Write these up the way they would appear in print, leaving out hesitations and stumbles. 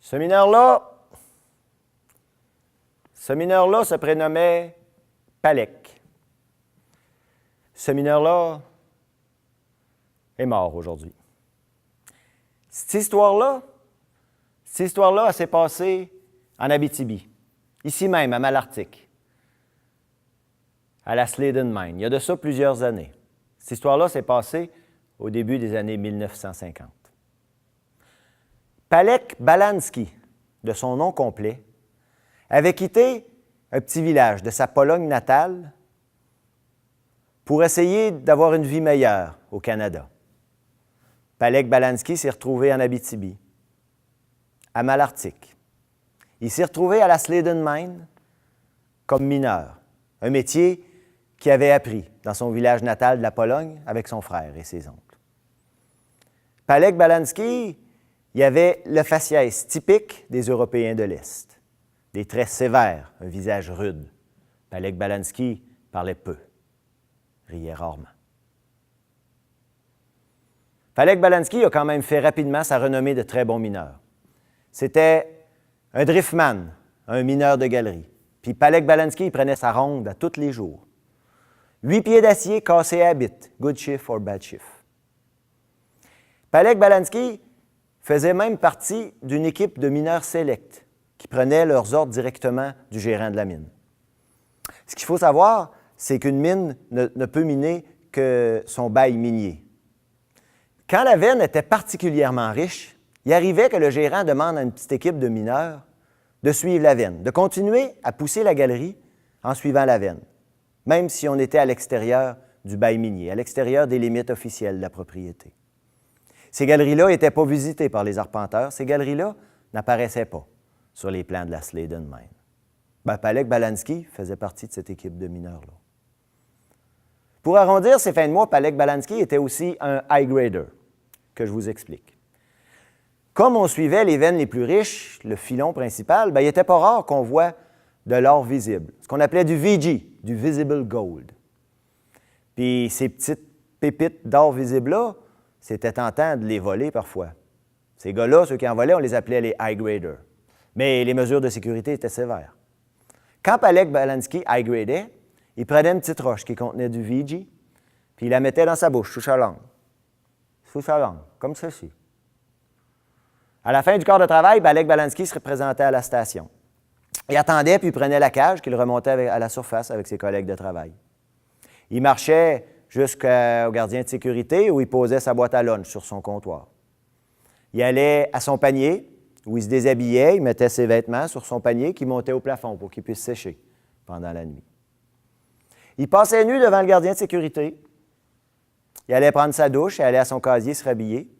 Ce mineur-là se prénommait Palek. Ce mineur-là est mort aujourd'hui. Cette histoire-là, elle s'est passée en Abitibi, ici même, à Malartic, à la Sladen Mine. Il y a de ça plusieurs années. Cette histoire-là s'est passée au début des années 1950. Palek Balansky, de son nom complet, avait quitté un petit village de sa Pologne natale pour essayer d'avoir une vie meilleure au Canada. Palek Balansky s'est retrouvé en Abitibi, à Malartic. Il s'est retrouvé à la Sladen Mine comme mineur, un métier qu'il avait appris dans son village natal de la Pologne avec son frère et ses oncles. Palek Balansky, il avait le faciès typique des Européens de l'Est, des traits sévères, un visage rude. Palek Balansky parlait peu, riait rarement. Palek Balansky a quand même fait rapidement sa renommée de très bon mineur. C'était un driftman, un mineur de galerie. Puis Palek Balansky, il prenait sa ronde à tous les jours. 8 pieds d'acier cassés à bit, good shift or bad shift. Palek Balansky faisait même partie d'une équipe de mineurs sélects qui prenaient leurs ordres directement du gérant de la mine. Ce qu'il faut savoir, c'est qu'une mine ne peut miner que son bail minier. Quand la veine était particulièrement riche, il arrivait que le gérant demande à une petite équipe de mineurs de suivre la veine, de continuer à pousser la galerie en suivant la veine, même si on était à l'extérieur du bail minier, à l'extérieur des limites officielles de la propriété. Ces galeries-là n'étaient pas visitées par les arpenteurs. Ces galeries-là n'apparaissaient pas sur les plans de la Sladen Mine. Palek Balansky faisait partie de cette équipe de mineurs-là. Pour arrondir ces fins de mois, Palek Balansky était aussi un high grader, que je vous explique. Comme on suivait les veines les plus riches, le filon principal, il n'était pas rare qu'on voit de l'or visible, ce qu'on appelait du VG, du Visible Gold. Puis ces petites pépites d'or visibles-là, c'était tentant de les voler parfois. Ces gars-là, ceux qui en volaient, on les appelait les high graders. Mais les mesures de sécurité étaient sévères. Quand Palek Balansky high gradait, il prenait une petite roche qui contenait du VG, puis il la mettait dans sa bouche, sous sa langue. Sous sa langue, comme ceci. À la fin du quart de travail, Palek Balansky se représentait à la station. Il attendait, puis il prenait la cage qu'il remontait à la surface avec ses collègues de travail. Il marchait jusqu'au gardien de sécurité où il posait sa boîte à lunch sur son comptoir. Il allait à son panier où il se déshabillait, il mettait ses vêtements sur son panier qui montait au plafond pour qu'il puisse sécher pendant la nuit. Il passait nu devant le gardien de sécurité. Il allait prendre sa douche, il allait à son casier se rhabiller.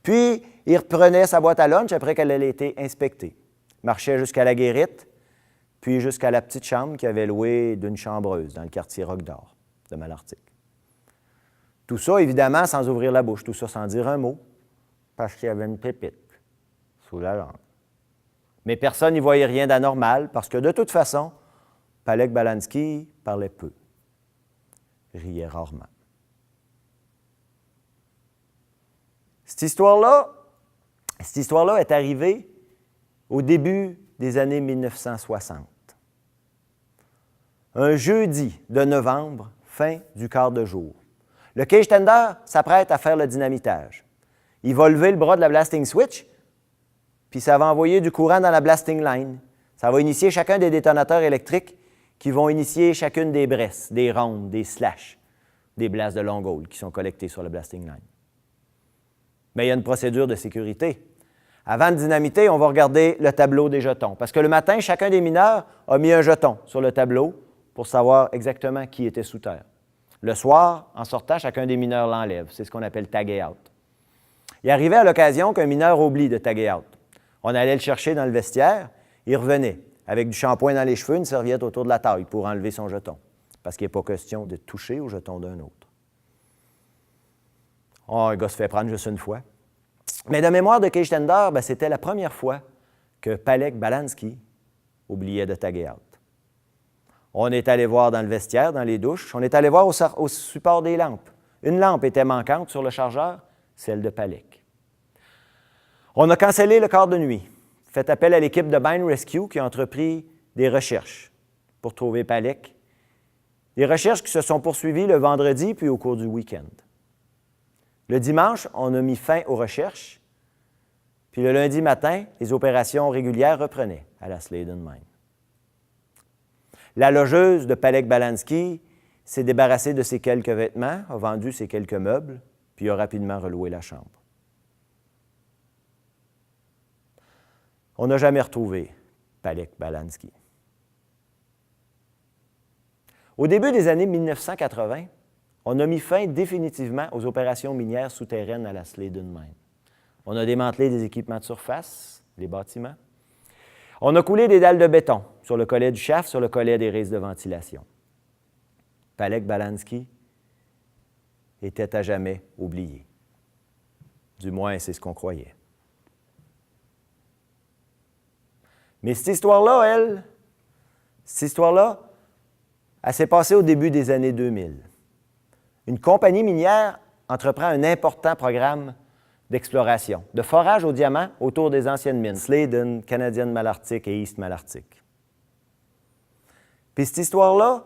Puis, il reprenait sa boîte à lunch après qu'elle ait été inspectée. Il marchait jusqu'à la guérite, puis jusqu'à la petite chambre qu'il avait louée d'une chambreuse dans le quartier Roc d'Or de Malartic. Tout ça, évidemment, sans ouvrir la bouche, tout ça sans dire un mot, parce qu'il y avait une pépite sous la langue. Mais personne n'y voyait rien d'anormal, parce que de toute façon, Palek Balansky parlait peu, riait rarement. Cette histoire-là est arrivée au début des années 1960. Un jeudi de novembre, fin du quart de jour. Le cage tender s'apprête à faire le dynamitage. Il va lever le bras de la blasting switch, puis ça va envoyer du courant dans la blasting line. Ça va initier chacun des détonateurs électriques qui vont initier chacune des bresses, des rondes, des slashes, des blasts de long hole qui sont collectés sur la blasting line. Mais il y a une procédure de sécurité. Avant de dynamiter, on va regarder le tableau des jetons. Parce que le matin, chacun des mineurs a mis un jeton sur le tableau pour savoir exactement qui était sous terre. Le soir, en sortant, chacun des mineurs l'enlève. C'est ce qu'on appelle taguer out. Il arrivait à l'occasion qu'un mineur oublie de taguer out. On allait le chercher dans le vestiaire, il revenait avec du shampoing dans les cheveux, une serviette autour de la taille pour enlever son jeton. Parce qu'il n'est pas question de toucher au jeton d'un autre. Oh, un gars se fait prendre juste une fois. Mais de mémoire de cage tender, c'était la première fois que Palek Balansky oubliait de taguer out. On est allé voir dans le vestiaire, dans les douches. On est allé voir au support des lampes. Une lampe était manquante sur le chargeur, celle de Palek. On a cancellé le quart de nuit. fait appel à l'équipe de Mine Rescue qui a entrepris des recherches pour trouver Palek. Des recherches qui se sont poursuivies le vendredi puis au cours du week-end. Le dimanche, on a mis fin aux recherches, puis le lundi matin, les opérations régulières reprenaient à la Sladen Mine. La logeuse de Palek Balansky s'est débarrassée de ses quelques vêtements, a vendu ses quelques meubles, puis a rapidement reloué la chambre. On n'a jamais retrouvé Palek Balansky. Au début des années 1980, on a mis fin définitivement aux opérations minières souterraines à la Sladen Mine. On a démantelé des équipements de surface, les bâtiments. On a coulé des dalles de béton sur le collet du shaft, sur le collet des rises de ventilation. Palek Balansky était à jamais oublié. Du moins, c'est ce qu'on croyait. Mais cette histoire-là, elle s'est passée au début des années 2000. Une compagnie minière entreprend un important programme d'exploration, de forage au diamant autour des anciennes mines, Sladen, Canadian Malartic et East Malartic. Puis cette histoire-là,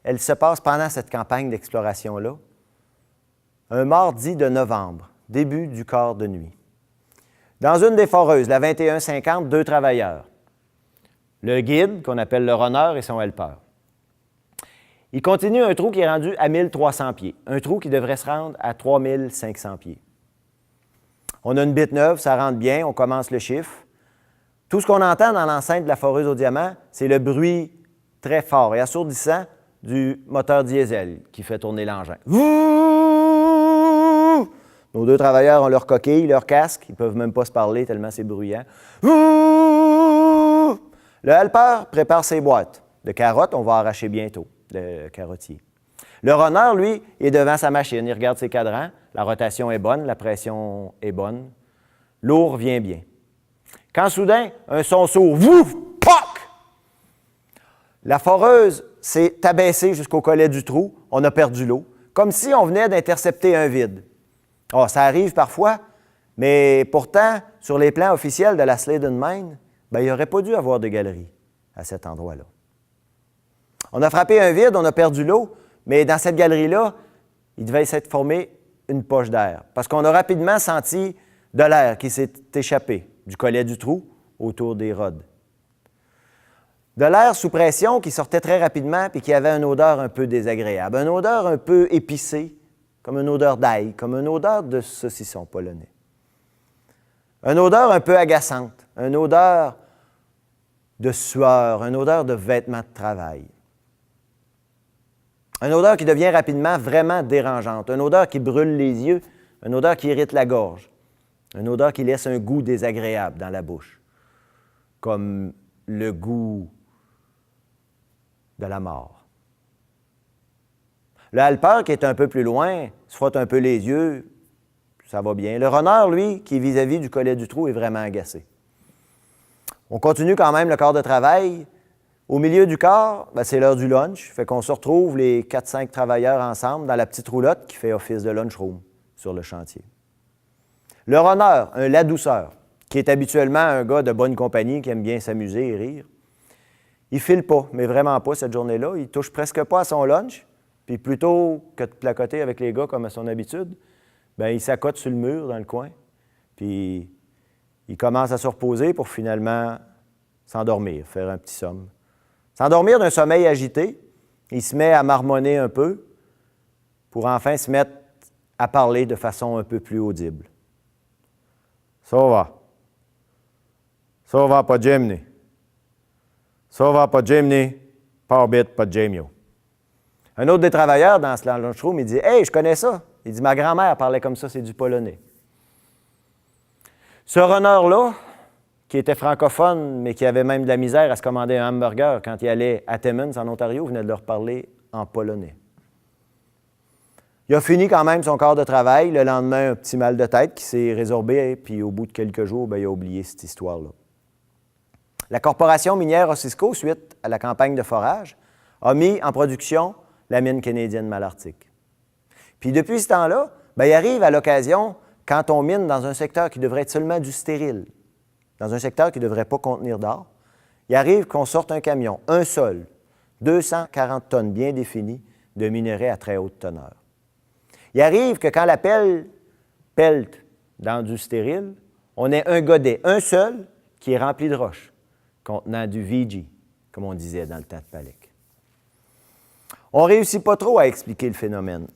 elle se passe pendant cette campagne d'exploration-là, un mardi de novembre, début du quart de nuit. Dans une des foreuses, la 2150, 2 travailleurs. Le guide, qu'on appelle le runner, et son helper. Il continue un trou qui est rendu à 1300 pieds, un trou qui devrait se rendre à 3500 pieds. On a une bite neuve, ça rentre bien, on commence le chiffre. Tout ce qu'on entend dans l'enceinte de la foreuse au diamant, c'est le bruit très fort et assourdissant du moteur diesel qui fait tourner l'engin. Nos 2 travailleurs ont leur coquille, leur casque, ils ne peuvent même pas se parler tellement c'est bruyant. Le helper prépare ses boîtes de carottes, on va arracher bientôt, le carottier. Le runner, lui, est devant sa machine, il regarde ses cadrans, la rotation est bonne, la pression est bonne, l'eau revient bien. Quand soudain, un son sourd, vouf, poc! La foreuse s'est abaissée jusqu'au collet du trou, on a perdu l'eau, comme si on venait d'intercepter un vide. Oh, ça arrive parfois, mais pourtant, sur les plans officiels de la Sladen Mine, il n'y aurait pas dû avoir de galerie à cet endroit-là. On a frappé un vide, on a perdu l'eau, mais dans cette galerie-là, il devait s'être formé une poche d'air, parce qu'on a rapidement senti de l'air qui s'est échappé du collet du trou autour des rods. De l'air sous pression qui sortait très rapidement et qui avait une odeur un peu désagréable, une odeur un peu épicée, comme une odeur d'ail, comme une odeur de saucisson polonais. Une odeur un peu agaçante, une odeur de sueur, une odeur de vêtements de travail. Une odeur qui devient rapidement vraiment dérangeante, une odeur qui brûle les yeux, une odeur qui irrite la gorge, une odeur qui laisse un goût désagréable dans la bouche, comme le goût de la mort. Le helper, qui est un peu plus loin, se frotte un peu les yeux, ça va bien. Le runner, lui, qui est vis-à-vis du collet du trou, est vraiment agacé. On continue quand même le quart de travail. Au milieu du quart, c'est l'heure du lunch, fait qu'on se retrouve les 4-5 travailleurs ensemble dans la petite roulotte qui fait office de lunchroom sur le chantier. Le runner, un ladouceur, qui est habituellement un gars de bonne compagnie qui aime bien s'amuser et rire, il file pas, mais vraiment pas cette journée-là. Il touche presque pas à son lunch. Puis plutôt que de placoter avec les gars comme à son habitude, il s'accote sur le mur dans le coin, puis il commence à se reposer pour finalement s'endormir, faire un petit somme. S'endormir d'un sommeil agité, il se met à marmonner un peu pour enfin se mettre à parler de façon un peu plus audible. Ça va, pas Jimny. Ça va, pas Jimny, pas bit, pas Jamio. Un autre des travailleurs dans ce lunchroom, il dit « Hey, je connais ça. » Il dit « Ma grand-mère parlait comme ça, c'est du polonais. » Ce runner-là, qui était francophone, mais qui avait même de la misère à se commander un hamburger quand il allait à Timmins, en Ontario, venait de leur parler en polonais. Il a fini quand même son quart de travail. Le lendemain, un petit mal de tête qui s'est résorbé, puis au bout de quelques jours, il a oublié cette histoire-là. La corporation minière Osisko, suite à la campagne de forage, a mis en production la mine canadienne Malartic. Puis depuis ce temps-là, il arrive à l'occasion, quand on mine dans un secteur qui devrait être seulement du stérile, dans un secteur qui ne devrait pas contenir d'or, il arrive qu'on sorte un camion, un seul, 240 tonnes bien définies de minerais à très haute teneur. Il arrive que quand la pelle pelte dans du stérile, on ait un godet, un seul, qui est rempli de roches, contenant du VG, comme on disait dans le temps de Palek. On ne réussit pas trop à expliquer le phénomène.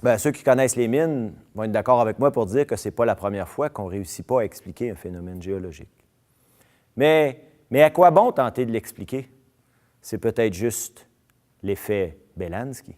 Bien, ceux qui connaissent les mines vont être d'accord avec moi pour dire que ce n'est pas la première fois qu'on ne réussit pas à expliquer un phénomène géologique. Mais à quoi bon tenter de l'expliquer? C'est peut-être juste l'effet Belansky.